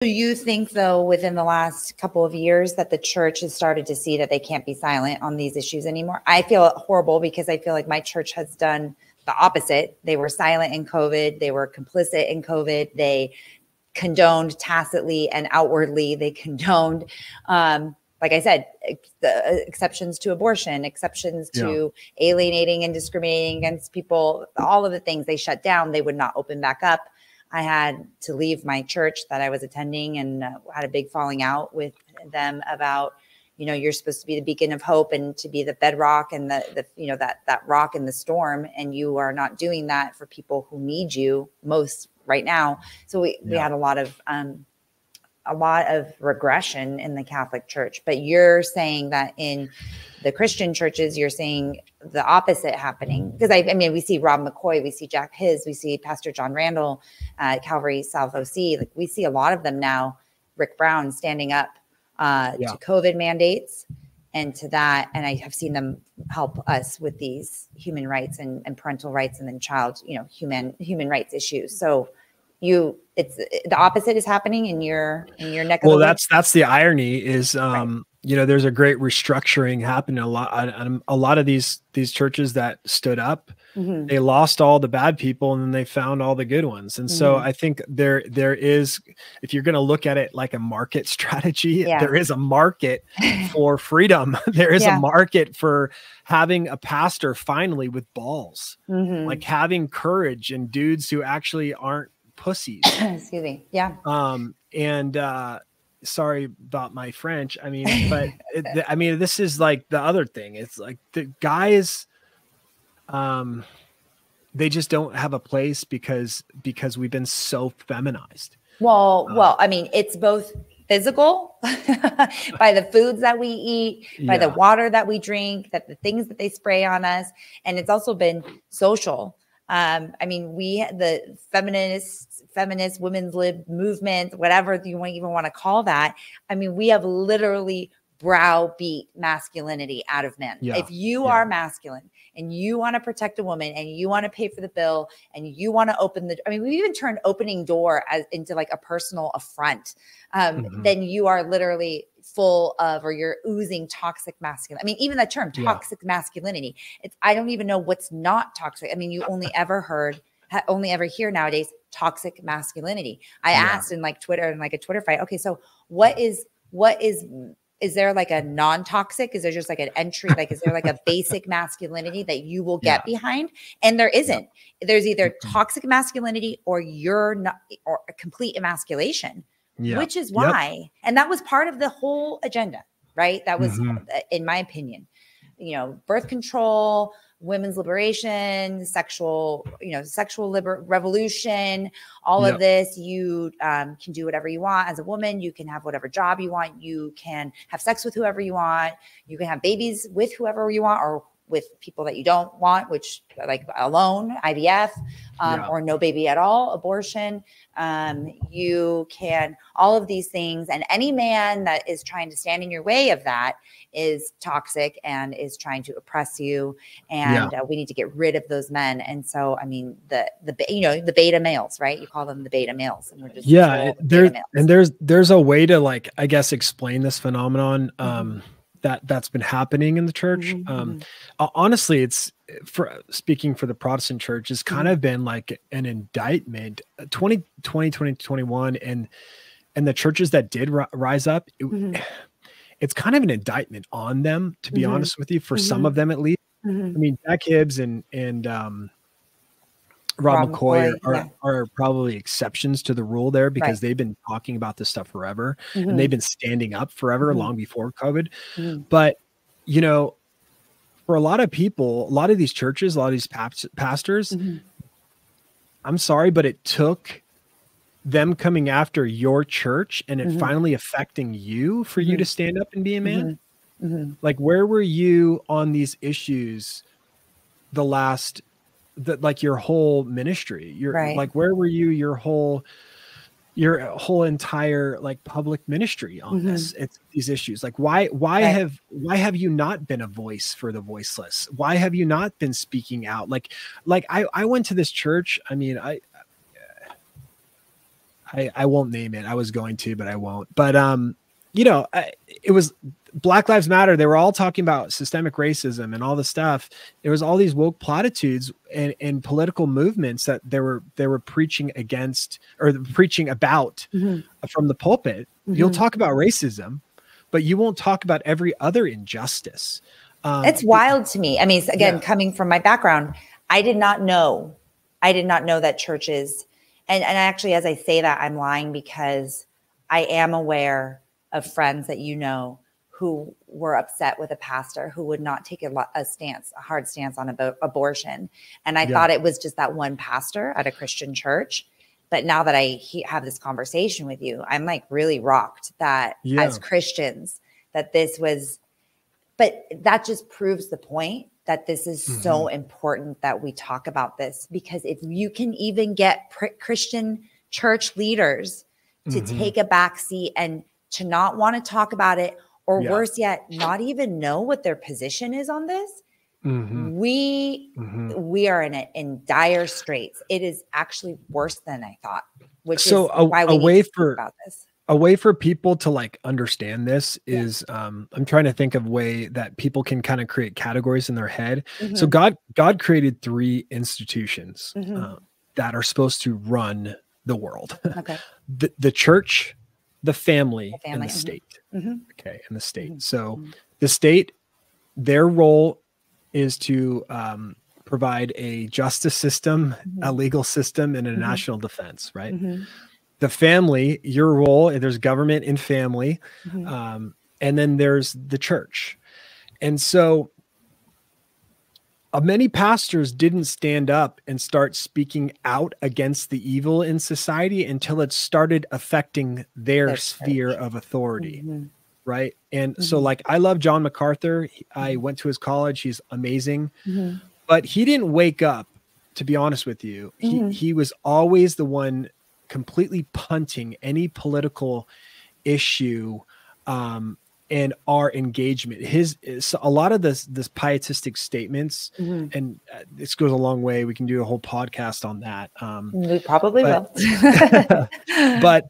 Do you think, though, within the last couple of years that the church has started to see that they can't be silent on these issues anymore? I feel horrible because I feel like my church has done the opposite. They were silent in COVID. They were complicit in COVID. They condoned tacitly and outwardly. They condoned, like I said, the exceptions to abortion, exceptions to alienating and discriminating against people, all of the things they shut down, they would not open back up. I had to leave my church that I was attending and had a big falling out with them about, you're supposed to be the beacon of hope and to be the bedrock and the that rock in the storm. And you are not doing that for people who need you most right now. So we had a lot of regression in the Catholic Church, but you're saying that in the Christian churches, you're seeing the opposite happening. Because I mean, we see Rob McCoy, we see Jack Hiz, we see Pastor John Randall, Calvary South OC. Like we see a lot of them now, Rick Brown standing up to COVID mandates and to that. And I have seen them help us with these human rights and parental rights and then child, human rights issues. So it's the opposite is happening in your neck of the woods. That's the irony is, there's a great restructuring happening a lot of these churches that stood up. They lost all the bad people and then they found all the good ones. And so I think there is, if you're going to look at it like a market strategy, there is a market for freedom. There is a market for having a pastor finally with balls, like having courage and dudes who actually aren't pussies. Excuse me. Yeah. Sorry about my French. I mean, but this is like the other thing. It's like the guys, they just don't have a place because we've been so feminized. Well, I mean, it's both physical by the foods that we eat, by the water that we drink, that the things that they spray on us. And it's also been social. I mean, the feminist women's lib movement, whatever you even want to call that. I mean, we have literally browbeat masculinity out of men. If you are masculine and you want to protect a woman and you want to pay for the bill and you want to we even turned opening door into like a personal affront. Then you are literally full of, or you're oozing toxic masculinity. I mean, even that term toxic masculinity, I don't even know what's not toxic. I mean, you only ever hear nowadays toxic masculinity. I asked in like Twitter and like a Twitter fight, okay, so what is there like a non-toxic? Is there just like an entry? Like, is there like a basic masculinity that you will get behind? And there isn't. There's either toxic masculinity or you're not, or a complete emasculation, which is why, and that was part of the whole agenda, right? That was, in my opinion, birth control, women's liberation, sexual revolution, all of this. You can do whatever you want as a woman. You can have whatever job you want. You can have sex with whoever you want. You can have babies with whoever you want, or with people that you don't want, which like alone, IVF, or no baby at all, abortion. You can, all of these things. And any man that is trying to stand in your way of that is toxic and is trying to oppress you. And we need to get rid of those men. And so, I mean, the beta males, right? You call them the beta males. And we're just there's a way to, like, I guess, explain this phenomenon. That's been happening in the church. Honestly, it's speaking for the Protestant church, has kind of been like an indictment. 2021 and the churches that did rise up, it's kind of an indictment on them, to be honest with you, for some of them at least. I mean, Jack Hibbs and Rob McCoy are probably exceptions to the rule there, because they've been talking about this stuff forever and they've been standing up forever, long before COVID. But, for a lot of people, a lot of these churches, a lot of these pastors, I'm sorry, but it took them coming after your church and it finally affecting you for you to stand up and be a man. Like, where were you on these issues like your whole ministry? Like, where were you your whole entire like public ministry on this? It's these issues. Like, why have you not been a voice for the voiceless? Why have you not been speaking out? Like I went to this church. I mean, I won't name it. I was going to, but I won't. But it was Black Lives Matter. They were all talking about systemic racism and all the stuff. There was all these woke platitudes and political movements that they were preaching against or preaching about from the pulpit. You'll talk about racism, but you won't talk about every other injustice. It's wild to me. I mean, again, coming from my background, I did not know that churches, and actually, as I say that, I'm lying, because I am aware of friends that who were upset with a pastor who would not take a hard stance on abortion. And I thought it was just that one pastor at a Christian church. But now that I have this conversation with you, I'm like really rocked that as Christians, that this was, but that just proves the point that this is so important that we talk about this, because if you can even get Christian church leaders to take a back seat and to not want to talk about it, or worse yet, not even know what their position is on this, we are in dire straits. It is actually worse than I thought, which is why we need to talk about this. A way for people to like understand this is I'm trying to think of a way that people can kind of create categories in their head. So God created 3 institutions that are supposed to run the world. Okay. The church, the family, and the state. Okay. And the state. So the state, their role is to provide a justice system, a legal system, and a national defense, right? The family, your role, there's government and family, and then there's the church. And so many pastors didn't stand up and start speaking out against the evil in society until it started affecting their sphere of authority. Right. And so like, I love John MacArthur. I went to his college. He's amazing, but he didn't wake up, to be honest with you. He was always the one completely punting any political issue and our engagement. A lot of this pietistic statements, and this goes a long way. We can do a whole podcast on that. We probably will. But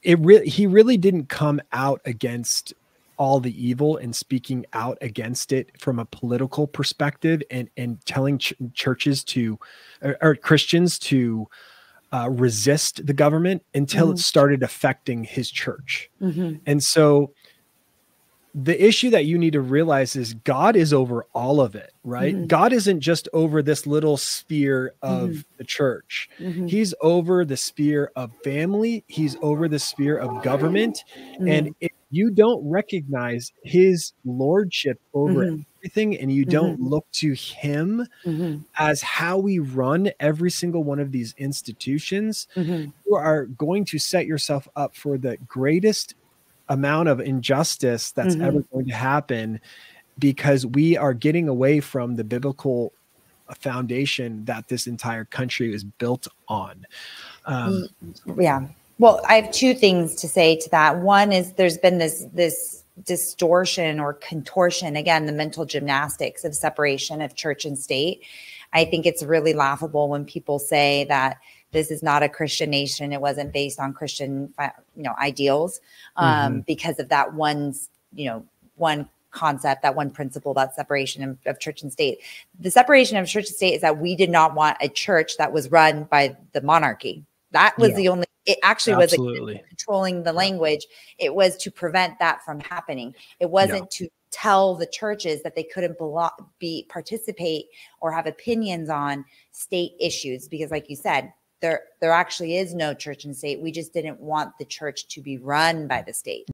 he really didn't come out against all the evil and speaking out against it from a political perspective and telling churches or Christians to resist the government until it started affecting his church. And so the issue that you need to realize is God is over all of it, right? God isn't just over this little sphere of the church. He's over the sphere of family. He's over the sphere of government. And if you don't recognize his lordship over everything, and you don't look to him as how we run every single one of these institutions, you are going to set yourself up for the greatest amount of injustice that's ever going to happen, because we are getting away from the biblical foundation that this entire country is built on. Well, I have 2 things to say to that. One is there's been this distortion or contortion, again, the mental gymnastics of separation of church and state. I think it's really laughable when people say that this is not a Christian nation. It wasn't based on Christian, ideals, because of that one concept, that one principle, that separation of church and state. The separation of church and state is that we did not want a church that was run by the monarchy. That was the only. It actually was controlling the language. It was to prevent that from happening. It wasn't to tell the churches that they couldn't participate or have opinions on state issues, because, like you said, there actually is no church and state. We just didn't want the church to be run by the state.